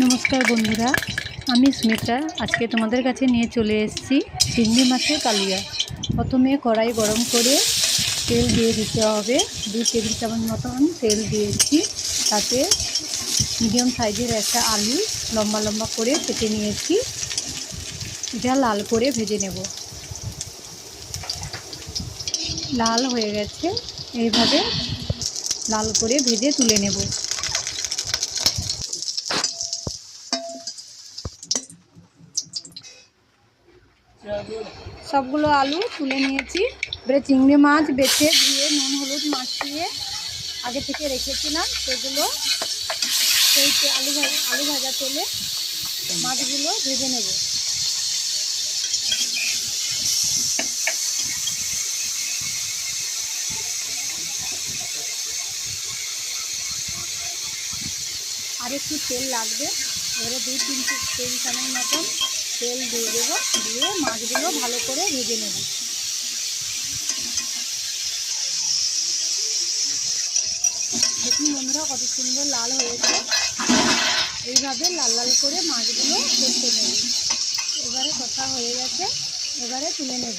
নমস্কার বন্ধুরা, আমি স্মিতা। আজকে তোমাদের কাছে নিয়ে চলে এসেছি চিংড়ি মাছের কালিয়া। প্রথমে কড়াই গরম করে তেল দিয়ে দিতে হবে। 2 টেবিল চামচ মতন তেল দিয়েছি। তাতে মিডিয়াম সাইজের একটা আলু লম্বা লম্বা করে কেটে নিয়েছি। এটা লাল করে ভেজে নেব। লাল হয়ে গেছে, এইভাবে লাল করে ভেজে তুলে নেব। সবগুলো আলু তুলে নিয়েছি। এবারে চিংড়ি মাছ বেছে ধুয়ে নুন হলুদ মাখিয়ে আগে থেকে রেখেছিলাম, সেগুলো সেই আলু ভাজা তেলে মাছগুলো ভেজে নেব। আর একটু তেল লাগবে। এবারে 2-3 টেবিল চামচ মতন তেল দিয়ে দেবো। দিয়ে মাছগুলো ভালো করে ভেজে নেব। দেখুন বন্ধুরা, কত সুন্দর লাল হয়েছে। এইভাবে লাল লাল করে মাছগুলো করতে নেব। এবারে কষা হয়ে গেছে, এবারে তুলে নেব।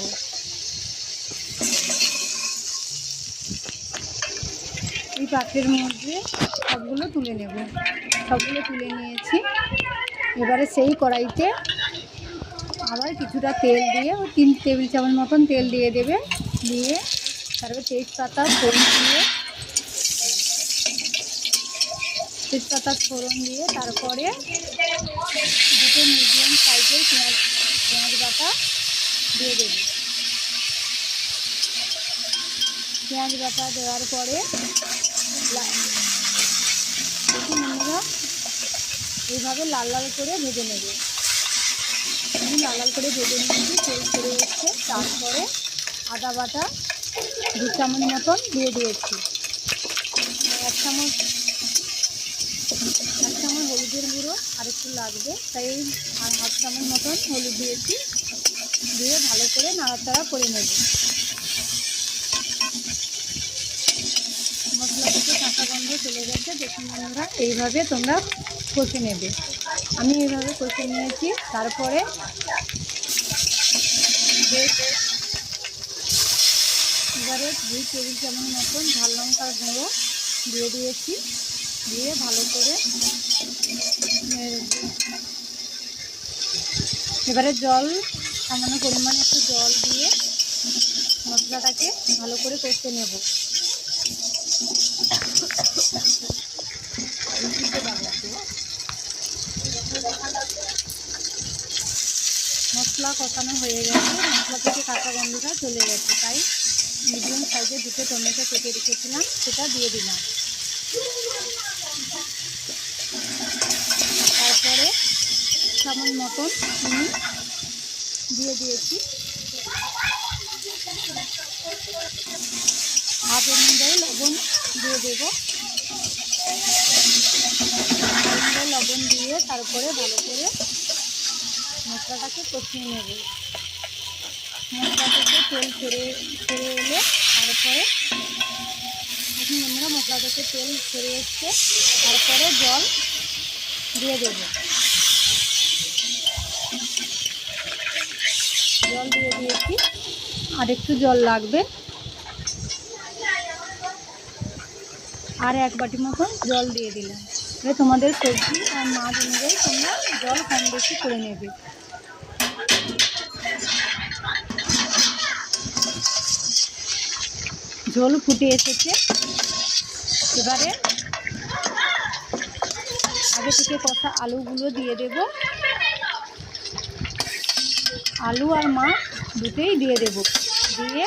এই পাত্রের মধ্যে সবগুলো তুলে নেব। সবগুলো তুলে নিয়েছি। এবারে সেই কড়াইতে আবার কিছুটা তেল দিয়ে 3 টেবিল চামচ মতন তেল দিয়ে দেবে। দিয়ে তারপরে তেজপাতা ফোড়ন দিয়ে তারপরে 2 মিডিয়াম সাইজের পেঁয়াজ বাটা দিয়ে দেবে। পেঁয়াজ বাটা দেওয়ার পরে দেখুন বন্ধুরা, এইভাবে লাল লাল করে ভেজে নেবে। আমি লাল লাল করে ভেজে নিয়েছি, তেল ছেড়ে এসছে। তারপরে আদা বাটা 2 চামচ মতন দিয়ে দিয়েছি। 1 চামচ হলুদের গুঁড়ো আর একটু লাগবে, তাই আর 1/2 চামচ মতন হলুদ দিয়েছি। দিয়ে ভালো করে নাড়াচাড়া করে নেব। মশলা থেকে কাঁচা গন্ধ চলে গেছে। দেখুন বন্ধুরা, এইভাবে তোমরা কষে নেবে। আমি এইভাবে কষে নিয়েছি। তারপরে এবারে 2 টেবিল চামচ মতন ঝাল লঙ্কার গুঁড়ো দিয়ে দিয়েছি। দিয়ে ভালো করে এবারে সামান্য পরিমাণে একটু জল দিয়ে মশলাটাকে ভালো করে কষতে নেব। মশলা কষানো হয়ে গেছে, মশলা থেকে কাঁচা গন্ধটা চলে গেছে। তাই মিডিয়াম সাইজে 2 টমেটো কেটে রেখেছিলাম, সেটা দিয়ে দিলাম। তারপরে চামচ মতন চিনি দিয়ে দিয়েছি। হাফ অনুযায়ী লবণ দিয়ে দেব। লবণ দিয়ে তারপরে ভালো করে মশলাটাকে কষিয়ে নেব। মশলা থেকে তেল ছেড়ে এলে তারপরে দেখুন বন্ধুরা, মশলা থেকে তেল ছেড়ে এসছে। তারপরে জল দিয়ে দেব। জল দিয়ে দিয়েছি, আর একটু জল লাগবে। আর 1 বাটি মতন জল দিয়ে দিলাম। এবার তোমাদের সবজি আর মাছ অনুযায়ী তোমরা জল কম বেশি করে নেবে। ঝোল ফুটে এসেছে। এবারে আগে থেকে কষা আলুগুলো দিয়ে দেব। আলু আর মাছ দুটোই দিয়ে দেব। দিয়ে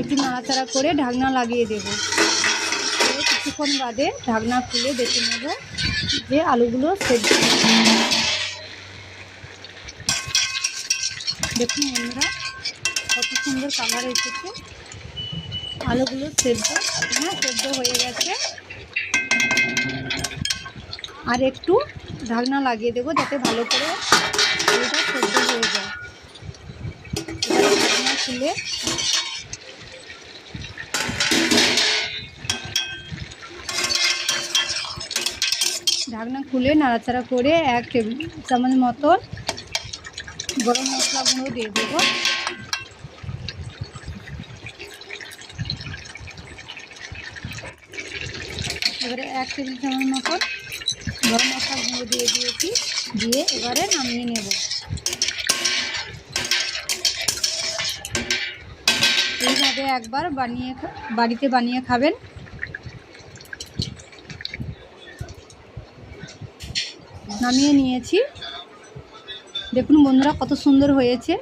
একটু নাড়াচাড়া করে ঢাকনা লাগিয়ে দেব। কিছুক্ষণ বাদে ঢাকনা খুলে দেখে নেব যে আলুগুলো সেদ্ধ। দেখুন বন্ধুরা, কত সুন্দর কালার এসেছে। আলুগুলো সেদ্ধ হয়ে গেছে। আর একটু ঢাকনা লাগিয়ে দেবো, যাতে ভালো করে আলুটা সেদ্ধ হয়ে যায়। ঢাকনা খুলে ঢাকনা খুলে নাড়াচাড়া করে 1 টেবিল চামচ মতন গরম মশলা গুঁড়ো দিয়ে দেবো। এবারে 1 টেবিল চামচ মতন গরম মশলা গুঁড়ো দিয়ে দিয়েছি, দিয়ে এবারে নামিয়ে নেব। এইভাবে একবার বাড়িতে বানিয়ে খাবেন। নামিয়ে নিয়েছি, দেখুন বন্ধুরা কত সুন্দর হয়েছে।